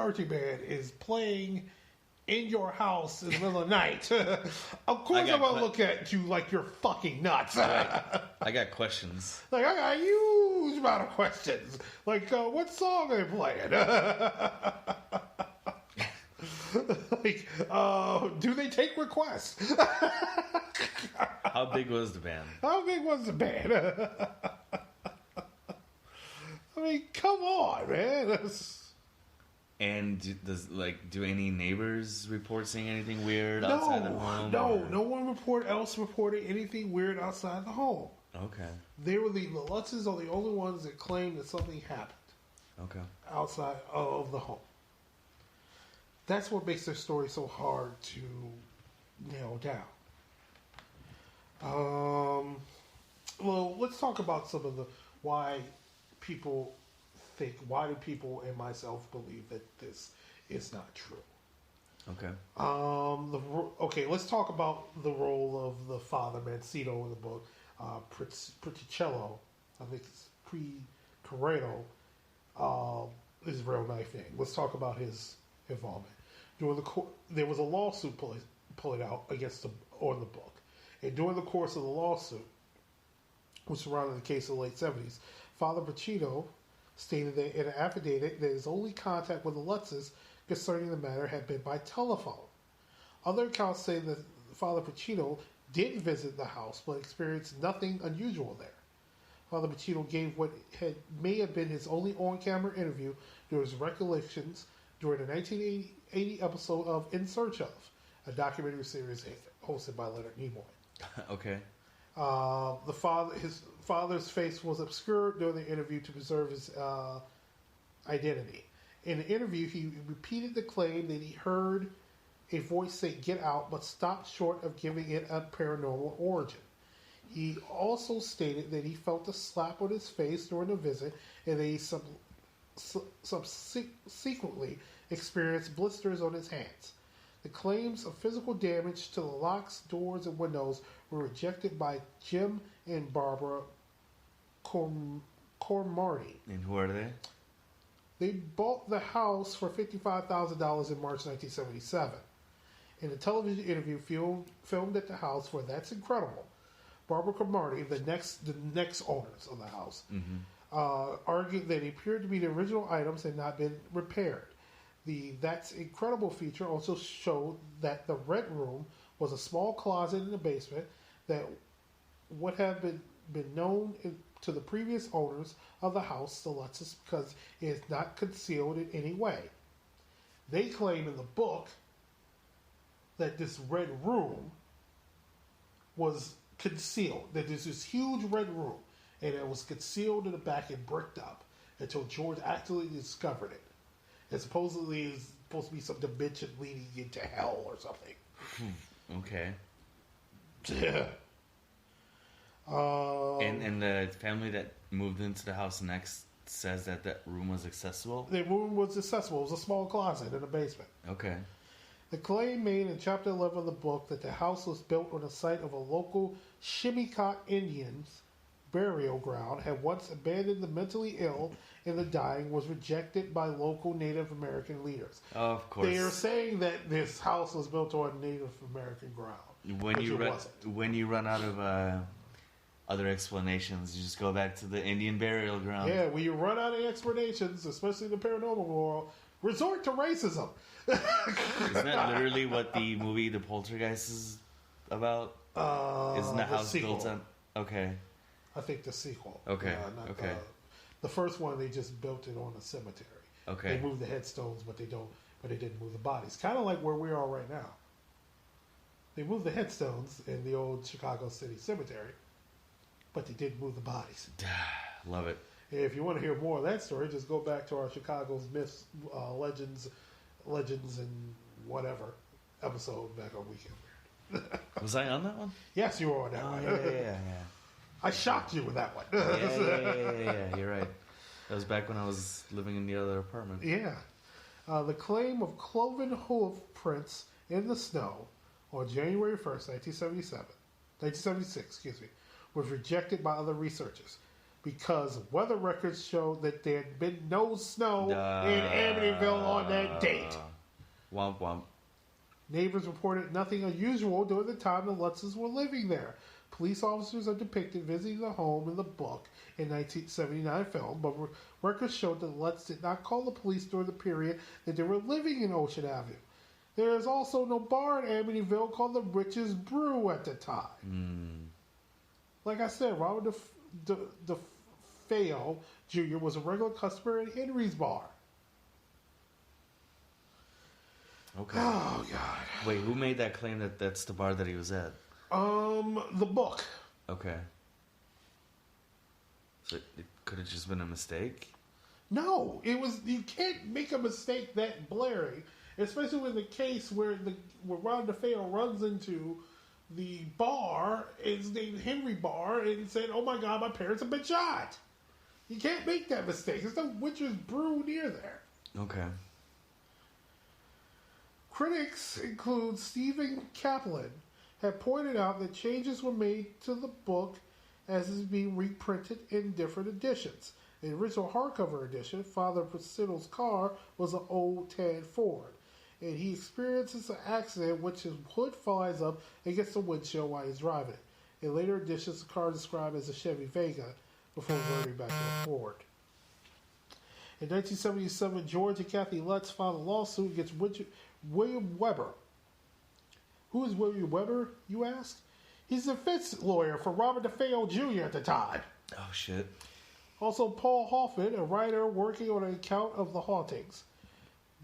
marching band is playing in your house in the middle of the night, of course I'm going to look at you like you're fucking nuts. Right. I got questions. Like, I got a huge amount of questions. Like, what song are they playing? Like, do they take requests? How big was the band? How big was the band? I mean, come on, man. And do any neighbors report seeing anything weird outside the home? No one reported anything weird outside the home. Okay. The Lutzes are the only ones that claim that something happened. Okay. Outside of the home. That's what makes their story so hard to nail down. Well, let's talk about some of why do people and myself believe that this is not true. Okay. Let's talk about the role of the father Mancino in the book, Priticello. I think it's Pre-Carreno, his real life name. Let's talk about his involvement. There was a lawsuit pulled out against the book, and during the course of the lawsuit, which surrounded the case in the late 70s, Father Pacino stated that in an affidavit that his only contact with the Lutzes concerning the matter had been by telephone. Other accounts say that Father Pacino did visit the house but experienced nothing unusual there. Father Pacino gave what may have been his only on-camera interview during his recollections during the 1980 episode of In Search Of, a documentary series hosted by Leonard Nimoy. Okay. His father's face was obscured during the interview to preserve his identity. In the interview, he repeated the claim that he heard a voice say "get out," but stopped short of giving it a paranormal origin. He also stated that he felt a slap on his face during the visit, and that he subsequently experienced blisters on his hands. The claims of physical damage to the locks, doors, and windows were rejected by Jim and Barbara Cormarty. And who are they? They bought the house for $55,000 in March 1977. In a television interview filmed at the house for That's Incredible, Barbara Cromartie, the next owners of the house, argued that it appeared to be the original items had not been repaired. The That's Incredible feature also showed that the Red Room was a small closet in the basement that would have been known to the previous owners of the house, the Lutzes, because it is not concealed in any way. They claim in the book that this Red Room was concealed, that there's this huge red room, and it was concealed in the back and bricked up until George actually discovered it. And supposedly it's supposed to be some dimension leading into hell or something. Okay. Yeah. And the family that moved into the house next says that room was accessible? The room was accessible. It was a small closet in the basement. Okay. The claim made in Chapter 11 of the book that the house was built on the site of a local Shimmicot Indians burial ground had once abandoned the mentally ill and the dying was rejected by local Native American leaders. Of course. They are saying that this house was built on Native American ground. When you run out of other explanations, you just go back to the Indian burial ground. Yeah, when you run out of explanations, especially in the paranormal world, resort to racism. Isn't that literally what the movie The Poltergeist is about? Isn't the house built on? Okay. I think the sequel. Okay. Okay. The first one, they just built it on a cemetery. Okay. They moved the headstones, but they didn't move the bodies. Kind of like where we are right now. They moved the headstones in the old Chicago City Cemetery, but they didn't move the bodies. Love it. If you want to hear more of that story, just go back to our Chicago's Myths, Legends, and whatever episode back on Weekend Weird. Was I on that one? Yes, you were on that one. Yeah. I shocked you with that one. Yeah, you're right. That was back when I was living in the other apartment. Yeah. The claim of cloven hoof prints in the snow on January 1st, 1976, was rejected by other researchers. because weather records showed that there had been no snow in Amityville on that date. Womp womp. Neighbors reported nothing unusual during the time the Lutzes were living there. Police officers are depicted visiting the home in the book in 1979 film, but records showed that Lutz did not call the police during the period that they were living in Ocean Avenue. There is also no bar in Amityville called the Rich's Brew at the time. Like I said, Robert DeFeo Jr. was a regular customer at Henry's Bar. Okay. Oh, God. Wait, who made that claim that that's the bar that he was at? The book. Okay. So it could have just been a mistake? No, it was. You can't make a mistake that blaring, especially in the case where Ron DeFeo runs into the bar. It's named Henry Bar, and said, "Oh my God, my parents have been shot." You can't make that mistake. There's no Witch's Brew near there. Okay. Critics, include Stephen Kaplan, have pointed out that changes were made to the book as it is being reprinted in different editions. The original hardcover edition, Father Priscilla's car, was an old tan Ford, and he experiences an accident in which his hood flies up against the windshield while he's driving it. In later editions, the car is described as a Chevy Vega before reverting back to a Ford. In 1977, George and Kathy Lutz filed a lawsuit against William Weber. Who is William Weber, you ask? He's a defense lawyer for Robert DeFeo Jr. at the time. Oh, shit. Also, Paul Hoffman, a writer working on an account of the hauntings.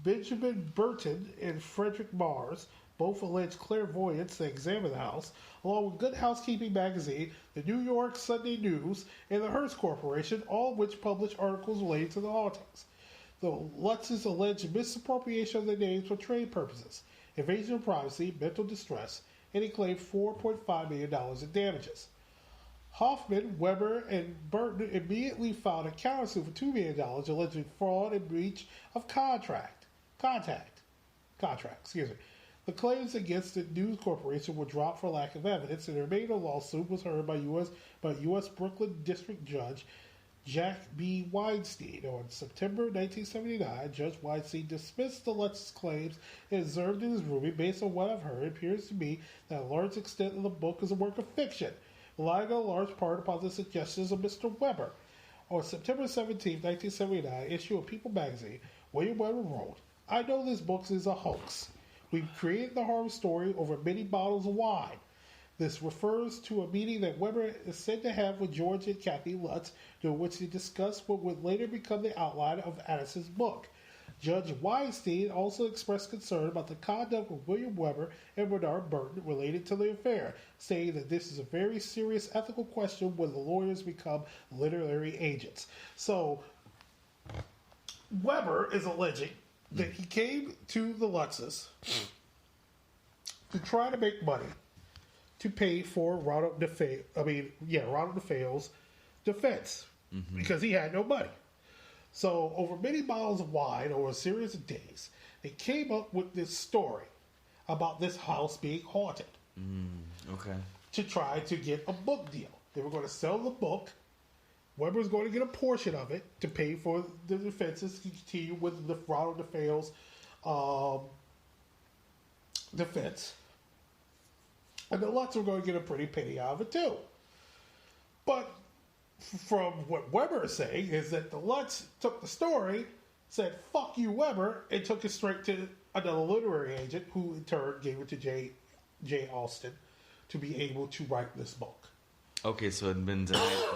Benjamin Burton and Frederick Mars, both alleged clairvoyants that examined the house, along with Good Housekeeping magazine, the New York Sunday News, and the Hearst Corporation, all of which published articles related to the hauntings. The Lutz's alleged misappropriation of their names for trade purposes, invasion of privacy, mental distress, and he claimed $4.5 million in damages. Hoffman, Weber, and Burton immediately filed a countersuit for $2 million alleging fraud and breach of contract. The claims against the News Corporation were dropped for lack of evidence, and the remainder lawsuit was heard by U.S. Brooklyn District Judge Jack B. Weinstein. On September 1979, Judge Weinstein dismissed the Lutz's claims and observed in his ruling, based on what I've heard, it appears to me that a large extent of the book is a work of fiction, relying in large part upon the suggestions of Mr. Weber. On September 17, 1979, issue of People magazine, William Weber wrote, "I know this book is a hoax. We've created the horror story over many bottles of wine. This refers to a meeting that Weber is said to have with George and Kathy Lutz, during which they discussed what would later become the outline of Addison's book. Judge Weinstein also expressed concern about the conduct of William Weber and Bernard Burton related to the affair, saying that this is a very serious ethical question when the lawyers become literary agents." So, Weber is alleging that he came to the Lutzes to try to make money to pay for Ronald DeFeo's defense, because he had no money. So, over many bottles of wine over a series of days, they came up with this story about this house being haunted. Okay. To try to get a book deal. They were going to sell the book. Weber was going to get a portion of it to pay for the defenses to continue with Ronald DeFeo's defense. And the Lutz were going to get a pretty penny out of it too. But from what Weber is saying is that the Lutz took the story, said, "Fuck you, Weber," and took it straight to another literary agent, who in turn gave it to J. Austen to be able to write this book. Okay, so it had been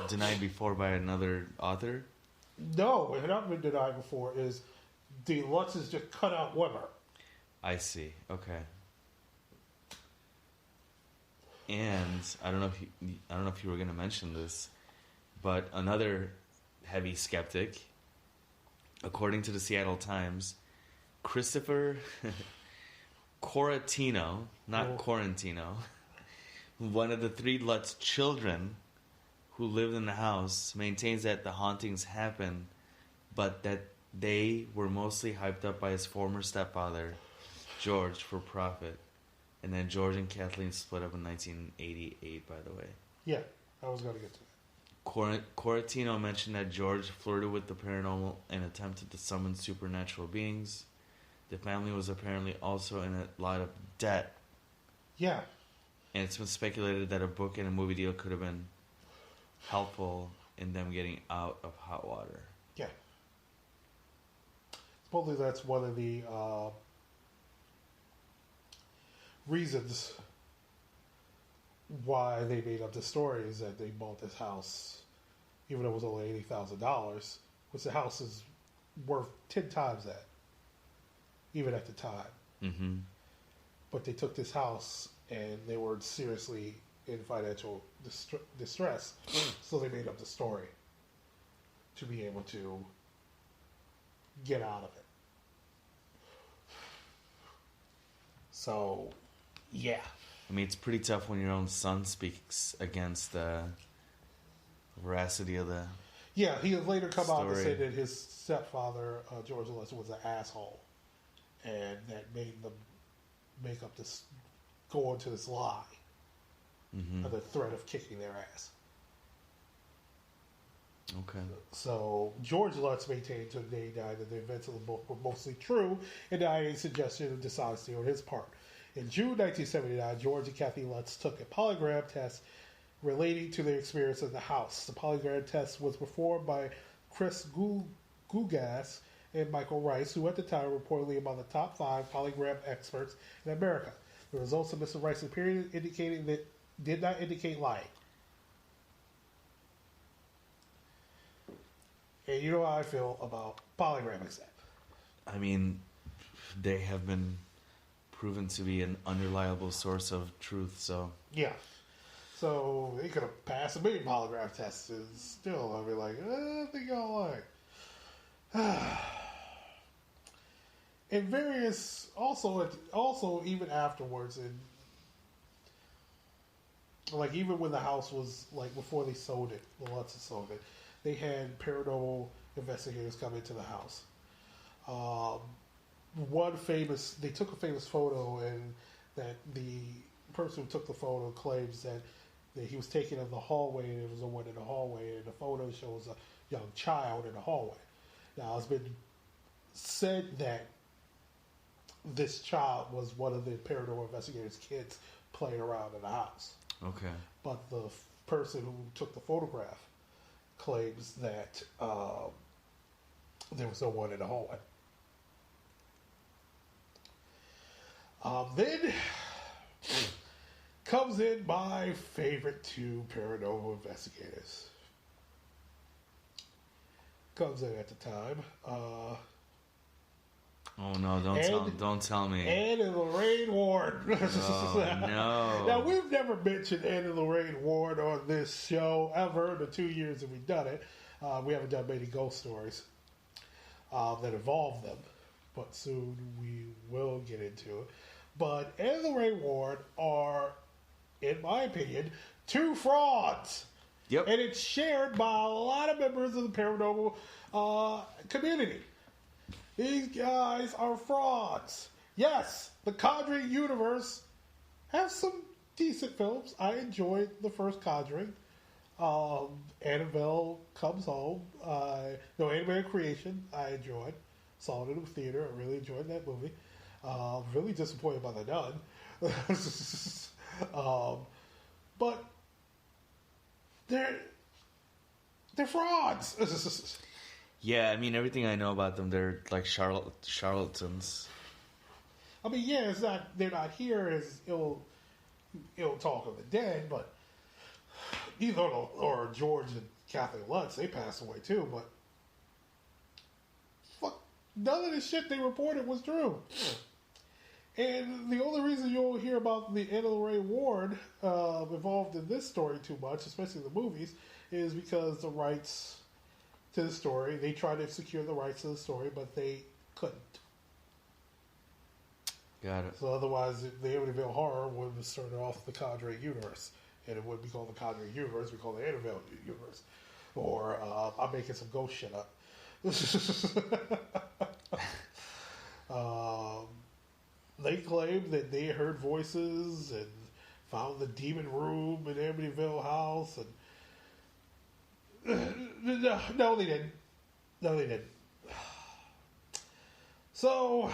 denied before by another author? No, it had not been denied before. Is the Lutzes just cut out Weber. I see. Okay. And I don't know if you were going to mention this, but another heavy skeptic, according to the Seattle Times, Christopher Coratino, not Quarantino, one of the 3 Lutz children who lived in the house, maintains that the hauntings happened, but that they were mostly hyped up by his former stepfather, George, for profit. And then George and Kathleen split up in 1988, by the way. Yeah, I was going to get to that. Coratino mentioned that George flirted with the paranormal and attempted to summon supernatural beings. The family was apparently also in a lot of debt. Yeah. And it's been speculated that a book and a movie deal could have been helpful in them getting out of hot water. Yeah. Supposedly that's one of the reasons why they made up the story is that they bought this house, even though it was only $80,000, which the house is worth 10 times that, even at the time. Mm-hmm. But they took this house and they were seriously in financial distress, so they made up the story to be able to get out of it. So, yeah. I mean, it's pretty tough when your own son speaks against the veracity of the Yeah, he has later come out and story. said that his stepfather, George Lutz, was an asshole. And that made them make up this, go into this lie. Mm-hmm. Under threat of kicking their ass. Okay. So, George Lutz maintained to the day he died that the events of the book were mostly true and denied any suggestion of dishonesty on his part. In June 1979, George and Kathy Lutz took a polygraph test relating to their experience in the house. The polygraph test was performed by Chris Gugas and Michael Rice, who at the time were reportedly among the top 5 polygraph experts in America. The results of Mr. Rice's period indicating that did not indicate lying. And you know how I feel about polygraph exam. I mean, they have been proven to be an unreliable source of truth, so... Yeah. So they could have passed a million polygraph tests and still I'd be like, I think y'all lying. And various, also even afterwards, and like even when the house was, like before they sold it, the Lutzes sold it, they had paranormal investigators come into the house. They took a famous photo, and that the person who took the photo claims that he was taken in the hallway, and there was no one in the hallway, and the photo shows a young child in the hallway. Now, it's been said that this child was one of the paranormal investigators' kids playing around in the house. Okay. But the person who took the photograph claims that there was no one in the hallway. Then comes in my favorite 2 paranormal investigators. Comes in at the time. Oh no! Don't tell me. Anne and Lorraine Ward. Oh no! Now we've never mentioned Anne and Lorraine Ward on this show ever. In the 2 years that we've done it, we haven't done many ghost stories that involve them, but soon we will get into it. But Anne and Lorraine Ward are, in my opinion, 2 frauds. Yep. And it's shared by a lot of members of the paranormal community. These guys are frauds. Yes, the Conjuring universe has some decent films. I enjoyed the first Conjuring. Annabelle Comes Home. Annabelle Creation, I enjoyed. Saw it in the theater. I really enjoyed that movie. Really disappointed by The Nun. But they're frauds. Yeah, I mean, everything I know about them, they're like charlatans. I mean, yeah, they're not here as ill talk of the dead, but either or George and Kathy Lutz, they passed away too, but fuck, none of the shit they reported was true. And the only reason you'll hear about the Anne and Lorraine Ward involved in this story too much, especially the movies, is because the rights to the story, they tried to secure the rights to the story, but they couldn't. Got it. So otherwise, the Amityville Horror would have started off the Conjuring universe, and it wouldn't be called the Conjuring universe, we call it the Amityville universe. Or I'm making some ghost shit up. They claimed that they heard voices and found the demon room in Amityville house, and No, they didn't. No, they didn't. So,